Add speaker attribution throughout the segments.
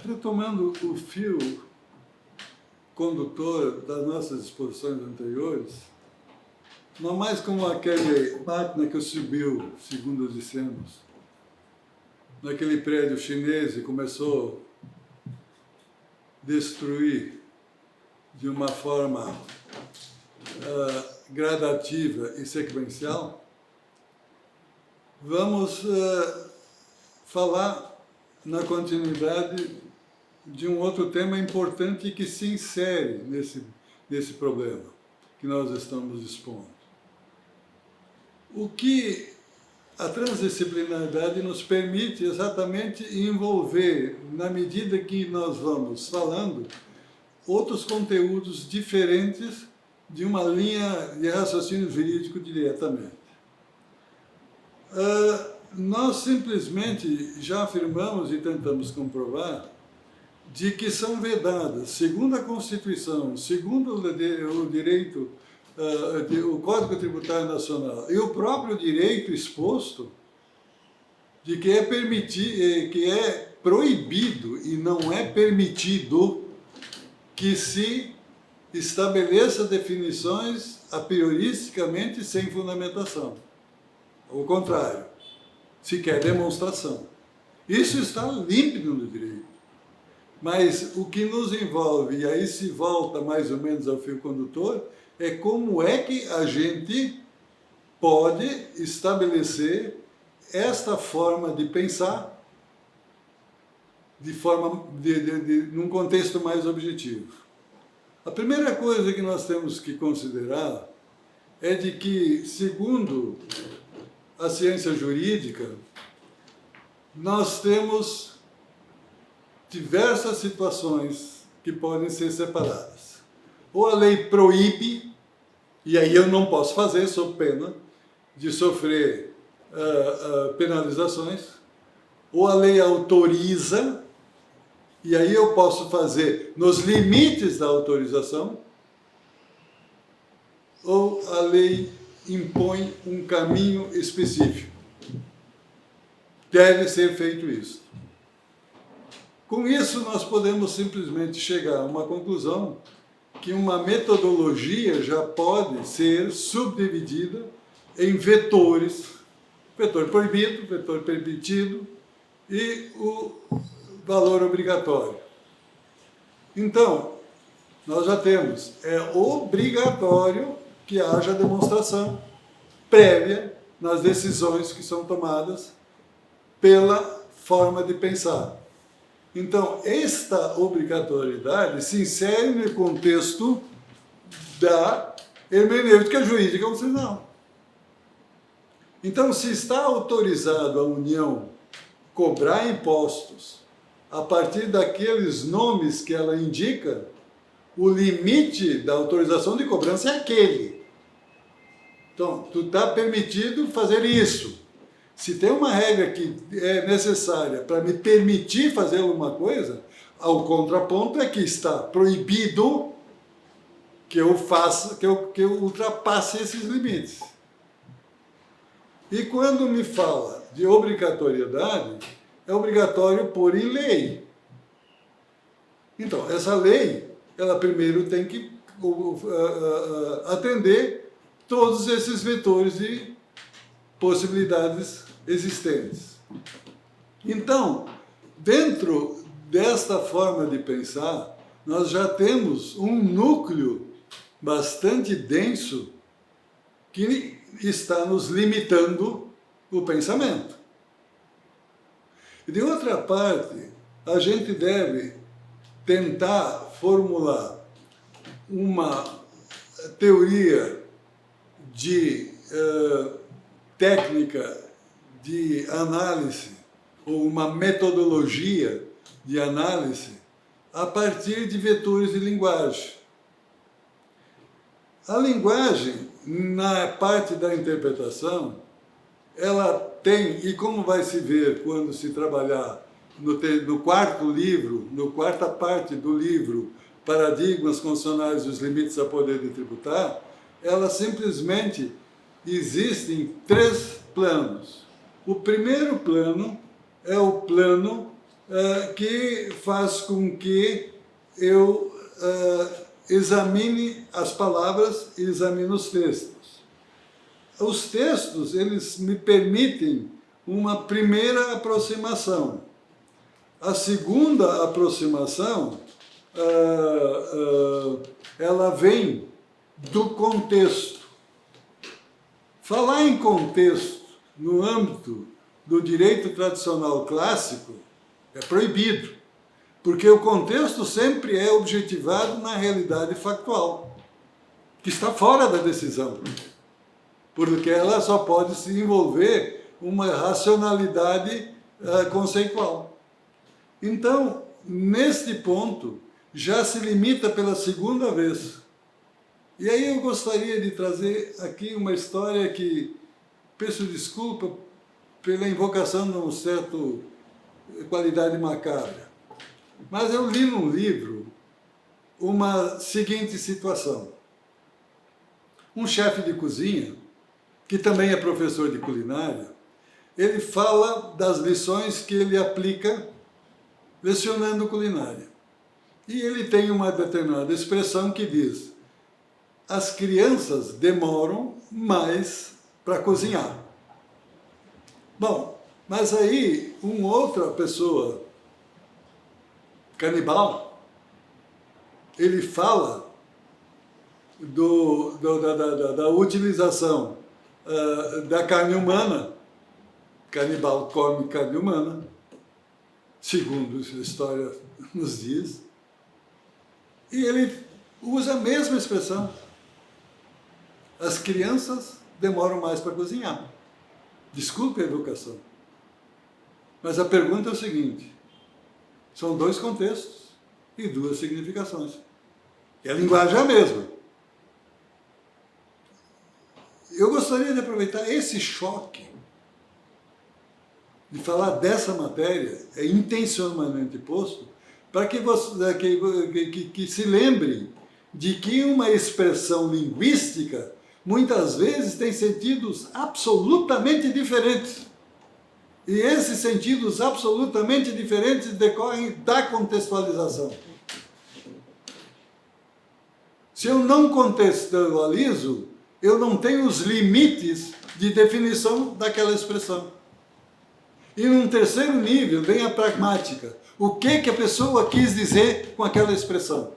Speaker 1: retomando o fio condutor das nossas exposições anteriores, não mais como aquela máquina que subiu, segundo dissemos, naquele prédio chinês e começou a destruir de uma forma gradativa e sequencial, vamos falar na continuidade de um outro tema importante que se insere nesse problema que nós estamos expondo. O que a transdisciplinaridade nos permite exatamente envolver, na medida que nós vamos falando, outros conteúdos diferentes de uma linha de raciocínio jurídico diretamente. Nós simplesmente já afirmamos e tentamos comprovar de que são vedadas, segundo a Constituição, segundo o direito, o Código Tributário Nacional e o próprio direito exposto, de que é proibido e não é permitido que se estabeleça definições a prioristicamente sem fundamentação. Ao contrário, se quer demonstração. Isso está límpido no direito. Mas o que nos envolve, e aí se volta mais ou menos ao fio condutor, é como é que a gente pode estabelecer esta forma de pensar num contexto mais objetivo. A primeira coisa que nós temos que considerar é de que, segundo a ciência jurídica, nós temos diversas situações que podem ser separadas. Ou a lei proíbe, e aí eu não posso fazer, sob pena de sofrer penalizações, ou a lei autoriza, e aí eu posso fazer nos limites da autorização, ou a lei impõe um caminho específico. Deve ser feito isso. Com isso, nós podemos simplesmente chegar a uma conclusão que uma metodologia já pode ser subdividida em vetores, vetor proibido, vetor permitido e o valor obrigatório. Então, nós já temos, é obrigatório que haja demonstração prévia nas decisões que são tomadas pela forma de pensar. Então, esta obrigatoriedade se insere no contexto da hermenêutica jurídica constitucional. Então, se está autorizado a União cobrar impostos a partir daqueles nomes que ela indica, o limite da autorização de cobrança é aquele. Então, tu está permitido fazer isso. Se tem uma regra que é necessária para me permitir fazer alguma coisa, o contraponto é que está proibido que eu faça, que eu ultrapasse esses limites. E quando me fala de obrigatoriedade, é obrigatório pôr em lei. Então, essa lei, ela primeiro tem que atender todos esses vetores de possibilidades existentes. Então, dentro desta forma de pensar, nós já temos um núcleo bastante denso que está nos limitando o pensamento. E de outra parte, a gente deve tentar formular uma teoria de técnica de análise ou uma metodologia de análise a partir de vetores de linguagem. A linguagem, na parte da interpretação, ela tem, e como vai se ver quando se trabalhar no quarto livro, na quarta parte do livro, Paradigmas Constitucionais e os Limites ao Poder de Tributar, ela simplesmente existe em 3 planos. O primeiro plano é o plano que faz com que eu examine as palavras e examine os textos. Os textos, eles me permitem uma primeira aproximação. A segunda aproximação, ela vem do contexto. Falar em contexto no âmbito do direito tradicional clássico é proibido, porque o contexto sempre é objetivado na realidade factual, que está fora da decisão, porque ela só pode se envolver uma racionalidade conceitual. Então, neste ponto, já se limita pela segunda vez. E aí eu gostaria de trazer aqui uma história que, peço desculpa pela invocação de uma certa qualidade macabra, mas eu li num livro uma seguinte situação. Um chefe de cozinha, que também é professor de culinária, ele fala das lições que ele aplica lecionando culinária. E ele tem uma determinada expressão que diz: as crianças demoram mais para cozinhar. Bom, mas aí uma outra pessoa, canibal, ele fala da utilização da carne humana. Canibal come carne humana, segundo a história nos diz, e ele usa a mesma expressão. As crianças demoram mais para cozinhar. Desculpe a educação. Mas a pergunta é o seguinte: são dois contextos e duas significações. E a linguagem é a mesma. Eu gostaria de aproveitar esse choque de falar dessa matéria, é intencionalmente posto, para que se lembrem de que uma expressão linguística muitas vezes tem sentidos absolutamente diferentes. E esses sentidos absolutamente diferentes decorrem da contextualização. Se eu não contextualizo, eu não tenho os limites de definição daquela expressão. E num terceiro nível vem a pragmática. O que a pessoa quis dizer com aquela expressão?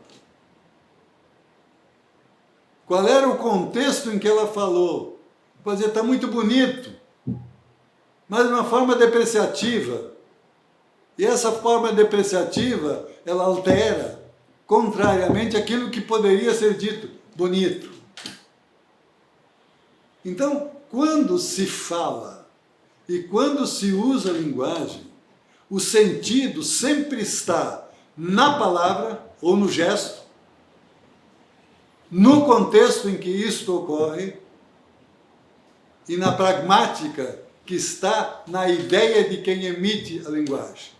Speaker 1: Qual era o contexto em que ela falou? Pode dizer, está muito bonito, mas de uma forma depreciativa. E essa forma depreciativa, ela altera, contrariamente àquilo que poderia ser dito bonito. Então, quando se fala e quando se usa a linguagem, o sentido sempre está na palavra ou no gesto, no contexto em que isto ocorre e na pragmática que está na ideia de quem emite a linguagem.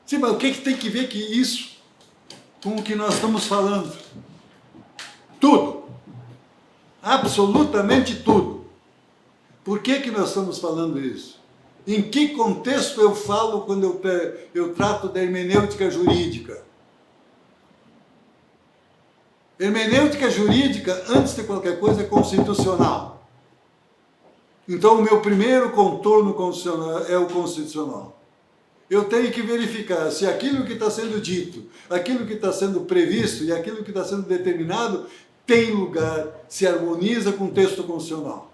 Speaker 1: Sim, mas o que tem que ver que isso com o que nós estamos falando? Tudo. Absolutamente tudo. Por que nós estamos falando isso? Em que contexto eu falo quando eu trato da hermenêutica jurídica? Hermenêutica jurídica, antes de qualquer coisa, é constitucional. Então, o meu primeiro contorno constitucional é o constitucional. Eu tenho que verificar se aquilo que está sendo dito, aquilo que está sendo previsto e aquilo que está sendo determinado tem lugar, se harmoniza com o texto constitucional.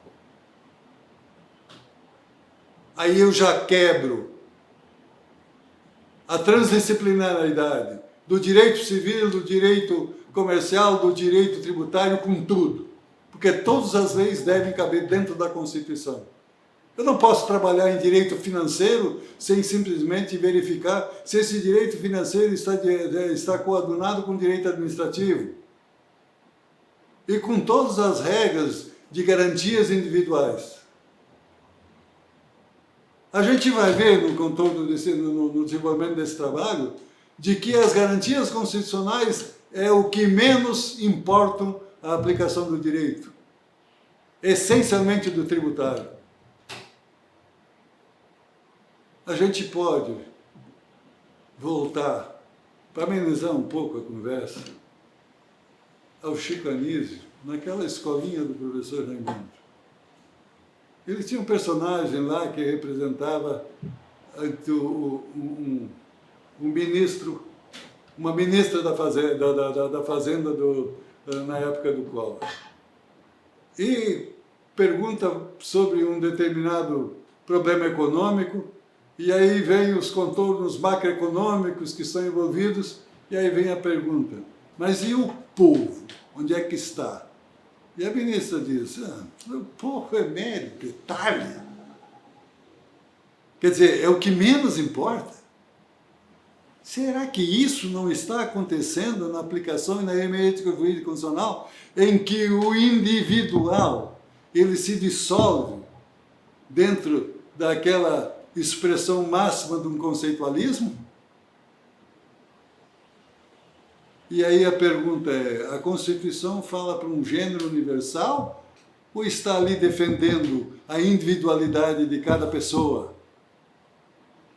Speaker 1: Aí eu já quebro a transdisciplinaridade do direito civil, do direito comercial, do direito tributário, com tudo. Porque todas as leis devem caber dentro da Constituição. Eu não posso trabalhar em direito financeiro sem simplesmente verificar se esse direito financeiro está coadunado com o direito administrativo. E com todas as regras de garantias individuais. A gente vai ver no contorno no desenvolvimento desse trabalho de que as garantias constitucionais é o que menos importam a aplicação do direito, essencialmente do tributário. a gente pode voltar, para amenizar um pouco a conversa, ao Chico Anísio, naquela escolinha do professor Raimundo. Ele tinha um personagem lá que representava um ministro, uma ministra da fazenda na época do Collor. E pergunta sobre um determinado problema econômico, e aí vem os contornos macroeconômicos que estão envolvidos, e aí vem a pergunta, mas e o povo? Onde é que está? E a ministra diz, o povo é mero detalhe. Quer dizer, é o que menos importa. Será que isso não está acontecendo na aplicação e na hermenêutica jurídica constitucional, em que o individual ele se dissolve dentro daquela expressão máxima de um conceitualismo? E aí a pergunta é, a Constituição fala para um gênero universal ou está ali defendendo a individualidade de cada pessoa?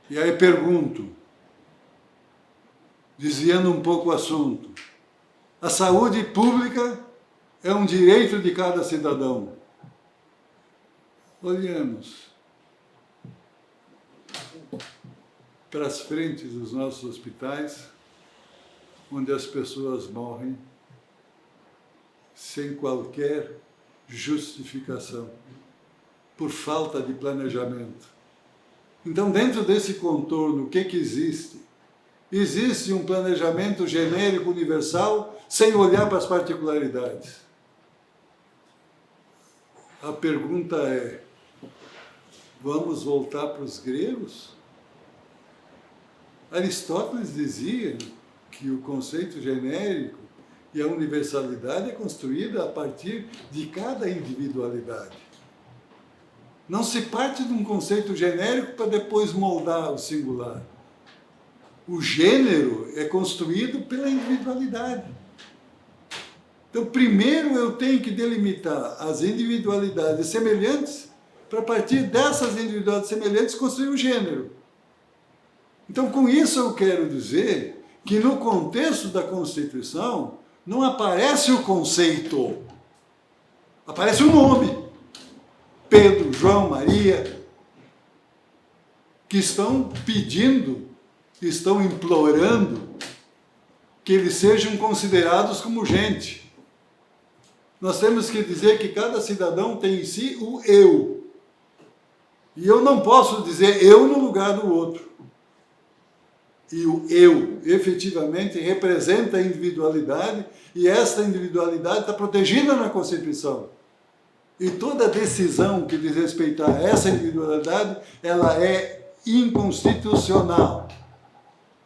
Speaker 1: E aí pergunto, desviando um pouco o assunto, a saúde pública é um direito de cada cidadão. Olhemos para as frentes dos nossos hospitais, onde as pessoas morrem sem qualquer justificação, por falta de planejamento. Então, dentro desse contorno, o que existe? Existe um planejamento genérico universal sem olhar para as particularidades. A pergunta é, vamos voltar para os gregos? Aristóteles dizia que o conceito genérico e a universalidade é construída a partir de cada individualidade. Não se parte de um conceito genérico para depois moldar o singular. O gênero é construído pela individualidade. Então, primeiro eu tenho que delimitar as individualidades semelhantes para, a partir dessas individualidades semelhantes, construir o gênero. Então, com isso eu quero dizer que no contexto da Constituição não aparece o conceito, aparece o nome. Pedro, João, Maria, que estão pedindo, estão implorando que eles sejam considerados como gente. Nós temos que dizer que cada cidadão tem em si o eu. E eu não posso dizer eu no lugar do outro. E o eu, efetivamente, representa a individualidade, e esta individualidade está protegida na Constituição. E toda decisão que diz respeito a essa individualidade, ela é inconstitucional.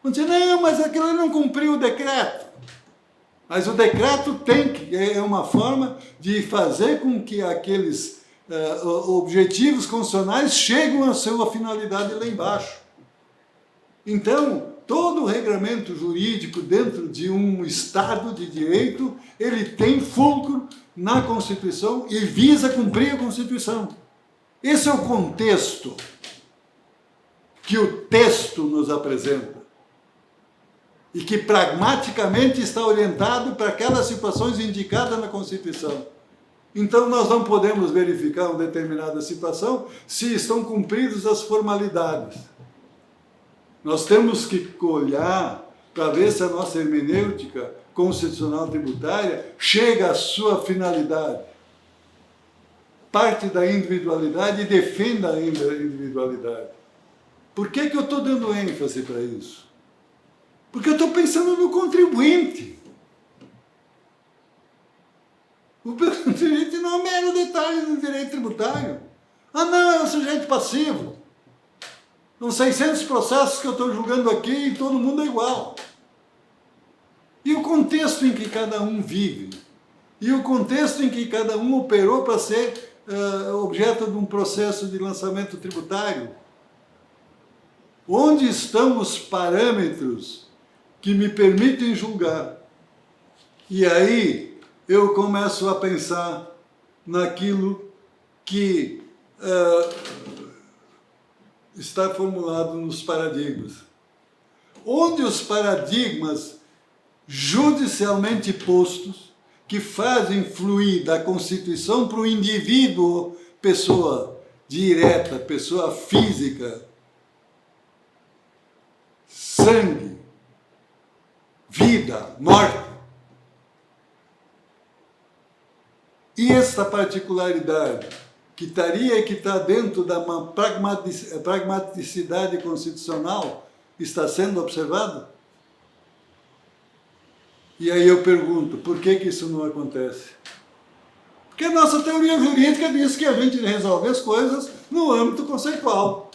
Speaker 1: Vamos dizer, não, mas aquilo não cumpriu o decreto. Mas o decreto é uma forma de fazer com que aqueles objetivos constitucionais cheguem à sua finalidade lá embaixo. Então, todo o regramento jurídico dentro de um Estado de Direito, ele tem fulcro na Constituição e visa cumprir a Constituição. Esse é o contexto que o texto nos apresenta e que pragmaticamente está orientado para aquelas situações indicadas na Constituição. Então, nós não podemos verificar uma determinada situação se estão cumpridas as formalidades. Nós temos que olhar para ver se a nossa hermenêutica constitucional tributária chega à sua finalidade. Parte da individualidade e defenda a individualidade. Por que eu estou dando ênfase para isso? Porque eu estou pensando no contribuinte. O contribuinte não é um mero detalhe do direito tributário. Ah, não, é um sujeito passivo. São 600 processos que eu estou julgando aqui e todo mundo é igual. E o contexto em que cada um vive, e o contexto em que cada um operou para ser objeto de um processo de lançamento tributário. Onde estão os parâmetros que me permitem julgar? E aí eu começo a pensar naquilo que está formulado nos paradigmas. Onde os paradigmas judicialmente postos, que fazem fluir da Constituição para o indivíduo, pessoa direta, pessoa física, sangue, vida, morte. E esta particularidade, que está dentro da pragmaticidade constitucional, está sendo observada? E aí eu pergunto, por que isso não acontece? Porque a nossa teoria jurídica diz que a gente resolve as coisas no âmbito conceitual.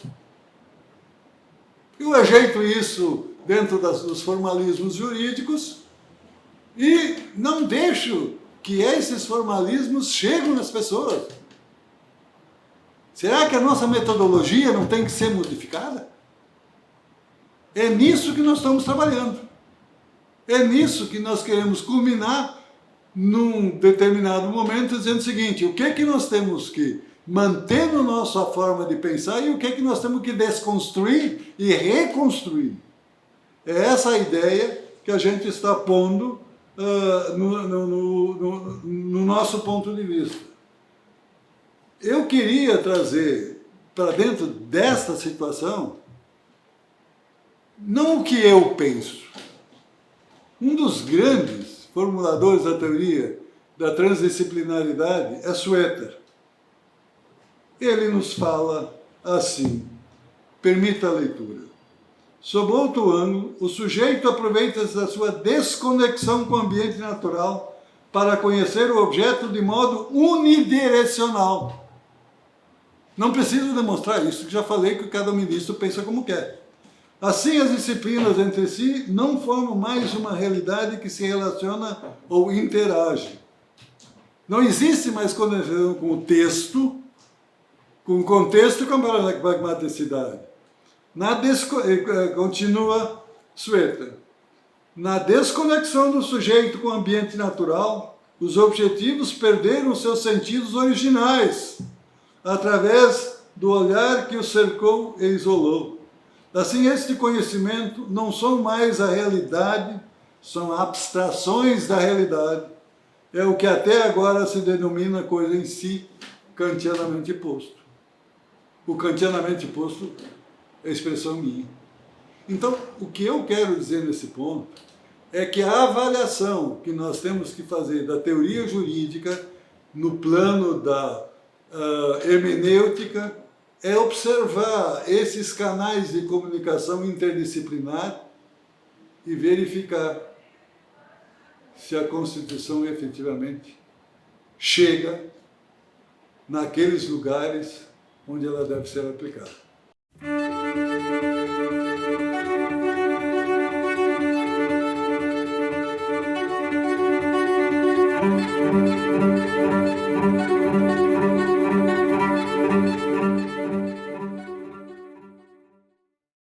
Speaker 1: Eu ajeito isso dentro dos formalismos jurídicos e não deixo que esses formalismos cheguem nas pessoas. Será que a nossa metodologia não tem que ser modificada? É nisso que nós estamos trabalhando. É nisso que nós queremos culminar num determinado momento, dizendo o seguinte, o que é que nós temos que manter na nossa forma de pensar e o que é que nós temos que desconstruir e reconstruir. É essa a ideia que a gente está pondo no nosso ponto de vista. Eu queria trazer para dentro desta situação não o que eu penso. Um dos grandes formuladores da teoria da transdisciplinaridade é Suéter. Ele nos fala assim, permita a leitura. Sob outro ângulo, o sujeito aproveita-se da sua desconexão com o ambiente natural para conhecer o objeto de modo unidirecional. Não preciso demonstrar isso, que já falei que cada ministro pensa como quer. Assim, as disciplinas entre si não formam mais uma realidade que se relaciona ou interage. Não existe mais conexão com o texto, com o contexto e com a pragmaticidade. Continua Suéter. Na desconexão do sujeito com o ambiente natural, os objetivos perderam seus sentidos originais, através do olhar que o cercou e isolou. Assim, este conhecimento não são mais a realidade, são abstrações da realidade. É o que até agora se denomina coisa em si, kantianamente posto. O kantianamente posto é expressão minha. Então, o que eu quero dizer nesse ponto é que a avaliação que nós temos que fazer da teoria jurídica no plano da hermenêutica é observar esses canais de comunicação interdisciplinar e verificar se a Constituição efetivamente chega naqueles lugares onde ela deve ser aplicada.